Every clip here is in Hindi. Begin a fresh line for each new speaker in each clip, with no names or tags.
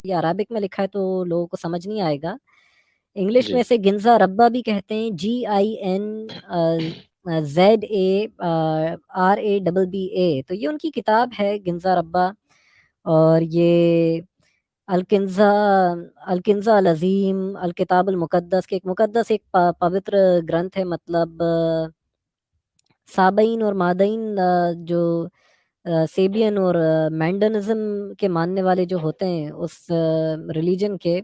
ये अरबिक में लिखा है तो लोगों को समझ नहीं आएगा। इंग्लिश
जी
में इसे गिंजा रब्बा भी कहते हैं, GINZARABBA। तो ये उनकी किताब है गिंजा रब्बा। और ये अलकिंजा अलकिंजा अल अजीम अल किताब अल मुकद्दस के एक मुकद्दस एक पवित्र ग्रंथ है, मतलब साबईन और मादईन, जो सेबियन और मैंडनिज्म के मानने वाले जो होते हैं उस रिलीजन के,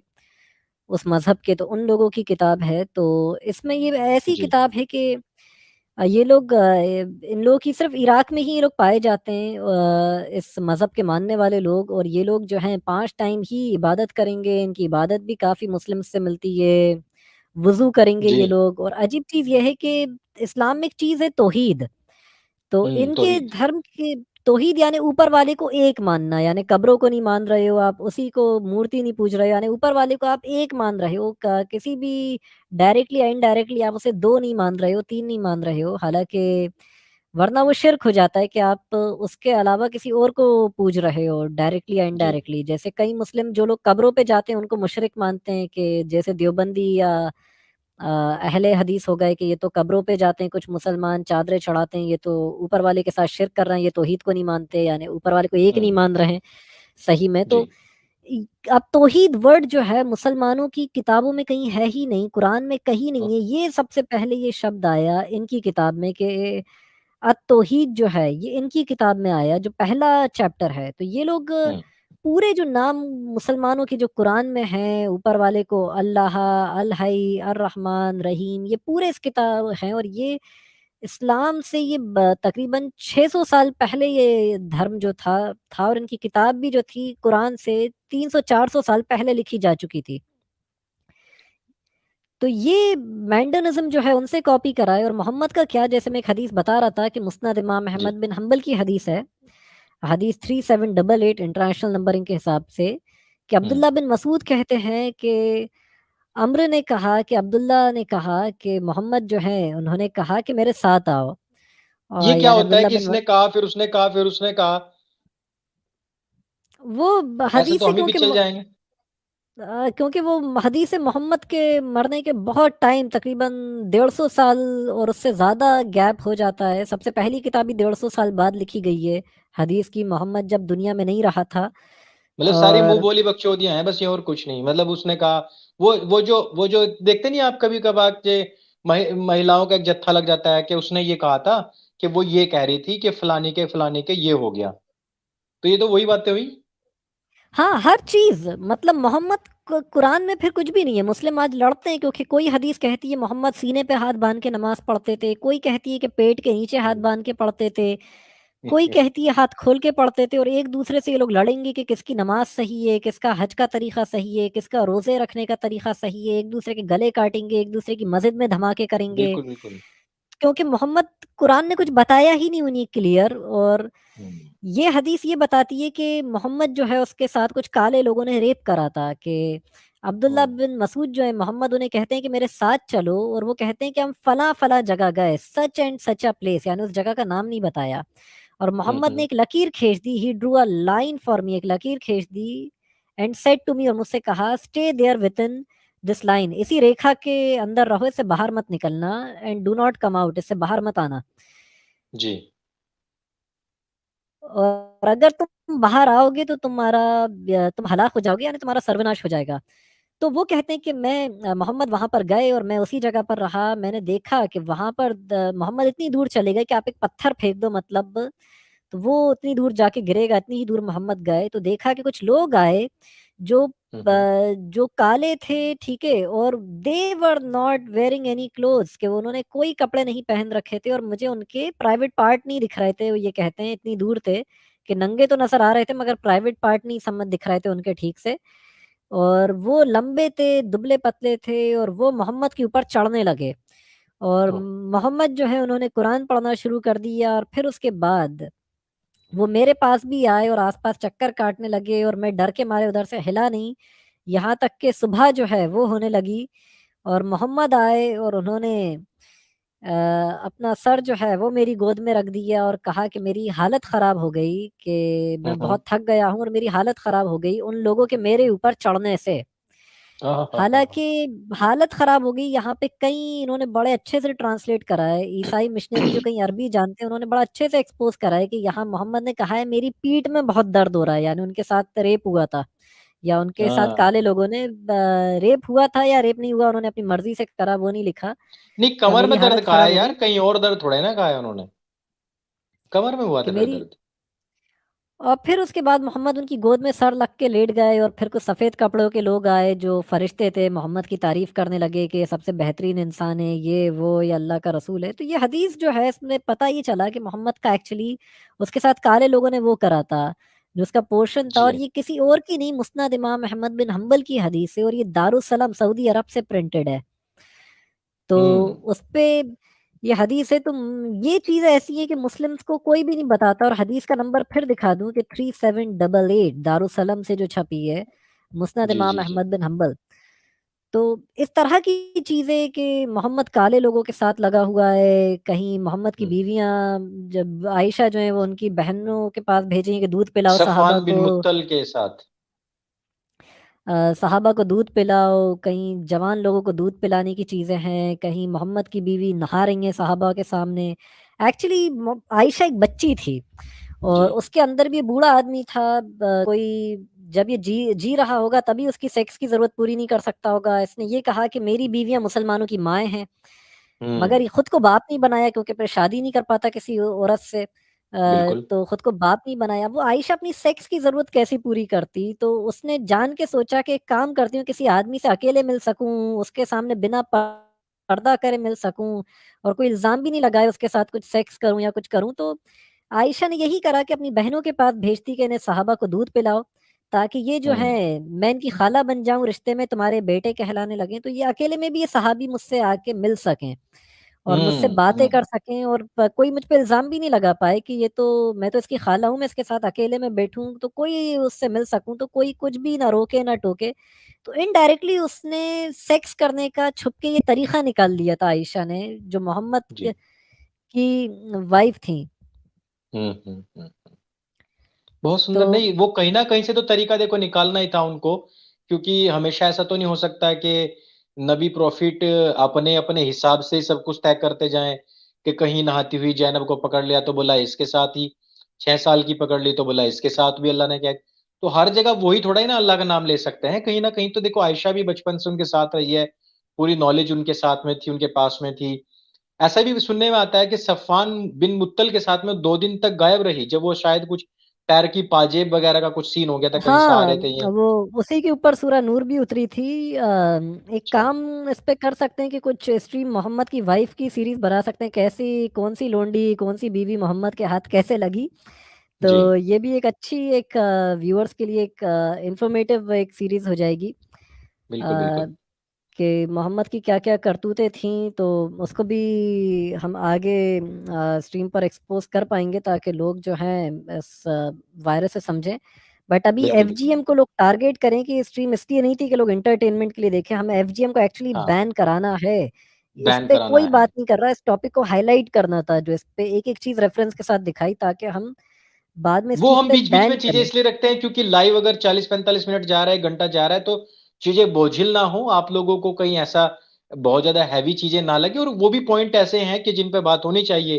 उस मजहब के, तो उन लोगों की किताब है। तो इसमें ये ऐसी
जी
किताब है कि ये लोग इन लोगों की सिर्फ इराक में ही ये लोग पाए जाते हैं, इस मज़हब के मानने वाले लोग। और ये लोग जो हैं 5 टाइम ही इबादत करेंगे, इनकी इबादत भी काफ़ी मुस्लिम से मिलती है। वज़ू करेंगे
जी।
ये लोग। और अजीब चीज़ ये है कि इस्लाम में एक चीज़ है तौहीद। तो इनके
तौहीद।
धर्म के तौहीद यानी ऊपर वाले को एक मानना, यानी कब्रों को नहीं मान रहे हो आप, उसी को मूर्ति नहीं पूज रहे हो, यानी ऊपर वाले को आप एक मान रहे हो, किसी भी डायरेक्टली या इनडायरेक्टली आप उसे दो नहीं मान रहे हो, तीन नहीं मान रहे हो। हालांकि वरना वो शिर्क हो जाता है कि आप उसके अलावा किसी और को पूज रहे हो डायरेक्टली या
जी
इनडायरेक्टली। जैसे कई मुस्लिम जो लोग कब्रों पे जाते हैं उनको मुशरिक मानते हैं, कि जैसे देवबंदी या अहले हदीस हो गए, कि ये तो कब्रों पे जाते हैं कुछ मुसलमान, चादरें चढ़ाते हैं, ये तो ऊपर वाले के साथ शिर्क कर रहे हैं, ये तौहीद को नहीं मानते, यानी ऊपर वाले को एक नहीं
हम्म।
मान रहे हैं सही में।
जी
तो अब तौहीद वर्ड जो है मुसलमानों की किताबों में कहीं है ही नहीं, कुरान में कहीं नहीं है। ये सबसे पहले ये शब्द आया इनकी किताब में कि तौहीद जो है ये इनकी किताब में आया, जो पहला चैप्टर है। तो ये लोग
हम्म
पूरे जो नाम मुसलमानों के जो कुरान में हैं ऊपर वाले को, अल्लाह, अल हई, अर रहमान, रहीम, ये पूरे इस किताब हैं। और ये इस्लाम से ये तकरीबन 600 साल पहले ये धर्म जो था। और इनकी किताब भी जो थी कुरान से 300 400 साल पहले लिखी जा चुकी थी। तो ये मैंडनिज्म जो है उनसे कॉपी करा है। और मोहम्मद का क्या, जैसे मैं एक हदीस बता रहा था कि मुस्नद इमाम
जी।
अहमद बिन हम्बल की हदीस है, हदीस 3788 इंटरनेशनल नंबरिंग के हिसाब से, कि
हम्म।
अब्दुल्ला बिन मसूद कहते हैं कि अम्र ने कहा, कि अब्दुल्ला ने कहा कि मोहम्मद जो है उन्होंने कहा कि मेरे साथ आओ।
ये
और
क्या
यानी
होता है
अब्दुल्ला
कि
बिन
इसने कहा फिर उसने कहा फिर उसने कहा?
वो
ऐसे
हदीस
तो
है,
हम ही भी चल जाएंगे।
क्योंकि वो हदीस है मोहम्मद के मरने के बहुत टाइम, तकरीबन 150 साल और उससे ज़्यादा गैप हो जाता है। सबसे पहली किताब ही 150 साल बाद लिखी गई है हदीस की, मोहम्मद जब दुनिया में नहीं रहा था।
मतलब सारी मुंह
और
बोली बकचोदियां हैं बस, ये और कुछ नहीं। मतलब उसने कहा, वो जो देखते नहीं आप कभी कभार जे महिलाओं का एक जत्था लग जाता है कि उसने ये कहा था कि वो ये कह रही थी कि फलाने के ये हो गया। तो ये तो वही बातें हुई।
हाँ, हर चीज, मतलब मोहम्मद कुरान में फिर कुछ भी नहीं है। मुस्लिम आज लड़ते हैं क्योंकि कोई हदीस कहती है मोहम्मद सीने पे हाथ बांध के नमाज पढ़ते थे, कोई कहती है कि पेट के नीचे हाथ
हम्म।
बांध के पढ़ते थे, कोई कहती है हाथ खोल के पढ़ते थे। और एक दूसरे से ये लोग लड़ेंगे कि किसकी नमाज सही है, किसका हज का तरीका सही है, किसका रोजे रखने का तरीका सही है। एक दूसरे के गले काटेंगे, एक दूसरे की मस्जिद में धमाके करेंगे,
बिल्कुल बिल्कुल।
क्योंकि मोहम्मद कुरान ने कुछ बताया ही नहीं उन्हें क्लियर। और
हम्म
ये हदीस ये बताती है कि मोहम्मद जो है उसके साथ कुछ काले लोगों ने रेप करा था। कि अब्दुल्ला
हम्म
बिन मसूद जो है मोहम्मद उन्हें कहते हैं कि मेरे साथ चलो, और वो कहते हैं कि हम फला फला जगह गए, such and such a place, यानी उस जगह का नाम नहीं बताया। और मोहम्मद ने
हम्म।
एक लकीर खींच दी, he drew a line for me, एक लकीर खींच दी, एंड सेड टू मी, और मुझसे कहा, stay there within this line, इसी रेखा के अंदर रहो, इससे बाहर मत निकलना, and do not come out, इससे बाहर मत आना।
जी।
और अगर तुम बाहर आओगे तो तुम हलाक हो जाओगे, यानी तुम्हारा सर्वनाश हो जाएगा। तो वो कहते हैं कि मैं मोहम्मद वहां पर गए और मैं उसी जगह पर रहा। मैंने देखा कि वहां पर मोहम्मद इतनी दूर चले गए कि आप एक पत्थर फेंक दो, मतलब तो वो उतनी दूर जाके गिरेगा, इतनी ही दूर मोहम्मद गए। तो देखा कि कुछ लोग आए जो
हम्म।
जो काले थे, ठीक है, और they were not wearing any clothes, कि उन्होंने कोई कपड़े नहीं पहन रखे थे, और मुझे उनके प्राइवेट पार्ट नहीं दिख रहे थे। वो ये कहते हैं इतनी दूर थे कि नंगे तो नजर आ रहे थे मगर प्राइवेट पार्ट नहीं समझ दिख रहे थे उनके ठीक से। और वो लंबे थे, दुबले पतले थे, और वो मोहम्मद के ऊपर चढ़ने लगे। और
ओ,
मोहम्मद जो है उन्होंने कुरान पढ़ना शुरू कर दिया। और फिर उसके बाद वो मेरे पास भी आए और आसपास चक्कर काटने लगे, और मैं डर के मारे उधर से हिला नहीं, यहाँ तक कि सुबह जो है वो होने लगी। और मोहम्मद आए और उन्होंने अपना सर जो है वो मेरी गोद में रख दिया और कहा कि मेरी हालत ख़राब हो गई, कि मैं
हम्म।
बहुत थक गया हूँ और मेरी हालत ख़राब हो गई उन लोगों के मेरे ऊपर चढ़ने से।
हाँ।
हालाँकि हालत ख़राब हो गई यहाँ पे कई इन्होंने बड़े अच्छे से ट्रांसलेट करा है, ईसाई मिशनरी जो कहीं अरबी जानते हैं उन्होंने बड़ा अच्छे से एक्सपोज़ करा है कि यहाँ मोहम्मद ने कहा है मेरी पीठ में बहुत दर्द हो रहा है, यानी उनके साथ रेप हुआ था या उनके साथ
हाँ।
काले लोगों ने रेप हुआ था या रेप नहीं हुआ उन्होंने अपनी मर्ज़ी से करा वो नहीं लिखा।
नहीं, कमर
मेरी
में दर्द
हालत
कहा
ख़राब
है
हो
यार,
गई
कहीं और दर्द थोड़ा है ना कहा है उन्होंने। कमर में हुआ
कि
था फिर
मेरी
दर्द।
और फिर उसके बाद मोहम्मद उनकी गोद में सर रख के लेट गए और फिर कुछ सफ़ेद कपड़ों के लोग आए जो फरिश्ते थे, मोहम्मद की तारीफ करने लगे कि ये सबसे बेहतरीन इंसान है, ये वो, ये अल्लाह का रसूल है। तो ये हदीस जो है इसमें पता ये चला कि मोहम्मद का एक्चुअली उसके साथ काले लोगों ने वो करा था जो उसका पोर्शन था, और
जी।
ये किसी और की नहीं, मुस्नद इमाम अहमद बिन हम्बल की हदीस है और ये दारुस्सलाम सऊदी अरब से प्रिंटेड है। तो
हम्म।
उस पे ये हदीस है। तो ये चीज़ ऐसी है कि मुस्लिम्स को कोई भी नहीं बताता, और हदीस का नंबर फिर दिखा दूं कि 3788 दारुसलम से जो छपी है, मुस्नद
जी
इमाम
जी जी।
अहमद बिन हम्बल। तो इस तरह की चीज़ें कि मोहम्मद काले लोगों के साथ लगा हुआ है, कहीं मोहम्मद की
हम्म।
बीवियां जब आयशा जो है वो उनकी बहनों के पास भेजी कि दूध पिलाओ साहबा
सफ़वान बिन
को,
मुत्तल के साथ।
साहबा को दूध पिलाओ, कहीं जवान लोगों को दूध पिलाने की चीज़ें हैं, कहीं मोहम्मद की बीवी नहा रही है साहबा के सामने। एक्चुअली आयशा एक बच्ची थी
जी।
और उसके अंदर भी बूढ़ा आदमी था, कोई जब ये जी जी रहा होगा तभी उसकी सेक्स की ज़रूरत पूरी नहीं कर सकता होगा। इसने ये कहा कि मेरी बीवियां मुसलमानों की माएँ हैं,
हम्म।
मगर ये खुद को बाप नहीं बनाया क्योंकि फिर शादी नहीं कर पाता किसी औरत से।
बिल्कुल।
तो खुद को बाप नहीं बनाया। वो आयशा अपनी सेक्स की ज़रूरत कैसी पूरी करती? तो उसने जान के सोचा कि एक काम करती हूँ, किसी आदमी से अकेले मिल सकूँ, उसके सामने बिना पर्दा करे मिल सकूँ और कोई इल्ज़ाम भी नहीं लगाए उसके साथ कुछ सेक्स करूँ या कुछ करूँ। तो आयशा ने यही करा कि अपनी बहनों के पास भेजती कि इन्हें साहबा को दूध पिलाओ, ताकि ये जो
हम्म।
हैं मैं इनकी खाला बन जाऊँ, रिश्ते में तुम्हारे बेटे कहलाने लगें, तो ये अकेले में भी ये सहाबी मुझसे आके मिल सकें और मुझसे बातें
हम्म।
कर सकें और कोई मुझ पे इल्ज़ाम भी नहीं लगा पाए कि ये तो मैं तो इसकी खाला हूँ, मैं इसके साथ अकेले में बैठूँ तो कोई उससे मिल सकूँ, तो कोई कुछ भी ना रोके ना टोके। तो इनडायरेक्टली उसने सेक्स करने का छुप के ये तरीका निकाल लिया था आयशा ने, जो मोहम्मद
जी।
की वाइफ थी।
हम्म। बहुत
तो
सुंदर। नहीं, वो कहीं ना कहीं से तो तरीका देखो निकालना ही था उनको, क्योंकि हमेशा ऐसा तो नहीं हो सकता है कि नबी प्रॉफिट अपने अपने हिसाब से ही सब कुछ तय करते जाएं, कि कहीं नहाती हुई जैनब को पकड़ लिया तो बोला इसके साथ ही, 6 साल की पकड़ ली तो बोला इसके साथ भी अल्लाह ने क्या। तो हर जगह वही थोड़ा ही ना अल्लाह का नाम ले सकते हैं, कहीं ना कहीं तो देखो आयशा भी बचपन से उनके साथ रही है, पूरी नॉलेज उनके साथ में थी, उनके पास में थी। ऐसा भी सुनने में आता है कि सफ़ान बिन मुत्तल के साथ में 2 दिन तक गायब रही, जब वो शायद कुछ पैर की पाजेब वगैरह का कुछ सीन हो गया था, कहीं से आ
हाँ,
रहे थे ये।
वो उसी के ऊपर सूरह नूर भी उतरी थी। एक
अच्छा।
काम इस पे कर सकते हैं कि कुछ स्ट्रीम मोहम्मद की वाइफ की सीरीज बना सकते हैं, कैसी कौन सी लोंडी कौन सी बीवी मोहम्मद के हाथ कैसे लगी।
जी।
तो ये भी एक अच्छी एक व्यूअर्स के लिए एक इंफॉर्मेटिव एक सीरीज हो जाएगी
बिल्कुल
अ,
बिल्कुल।
कि मोहम्मद की क्या क्या करतूतें थीं, तो उसको भी हम आगे स्ट्रीम पर एक्सपोज कर पाएंगे ताकि लोग जो हैं इस वायरस से समझें। बट अभी
बिल्कुल बिल्कुल।
एफजीएम को लोग टारगेट करें कि स्ट्रीम इसलिए नहीं थी कि लोग एंटरटेनमेंट के लिए देखें, हमें एफजीएम को एक्चुअली
हाँ,
बैन कराना है। इस
बैन
पे
कराना
कोई
है।
बात नहीं कर रहा, इस टॉपिक को हाईलाइट करना था, जो इस पे एक एक चीज रेफरेंस के साथ दिखाई ताकि हम बाद में इस
वो
चीज
हम
पे
बीच बीच में
बैन
चीजें
करें।
इसलिए रखते हैं क्योंकि लाइव अगर 40-45 मिनट जा रहा है, घंटा जा रहा है, तो चीजें बोझिल ना हो, आप लोगों को कहीं ऐसा बहुत ज्यादा हैवी चीजें ना लगे, और वो भी पॉइंट ऐसे हैं कि जिन पे बात होनी चाहिए।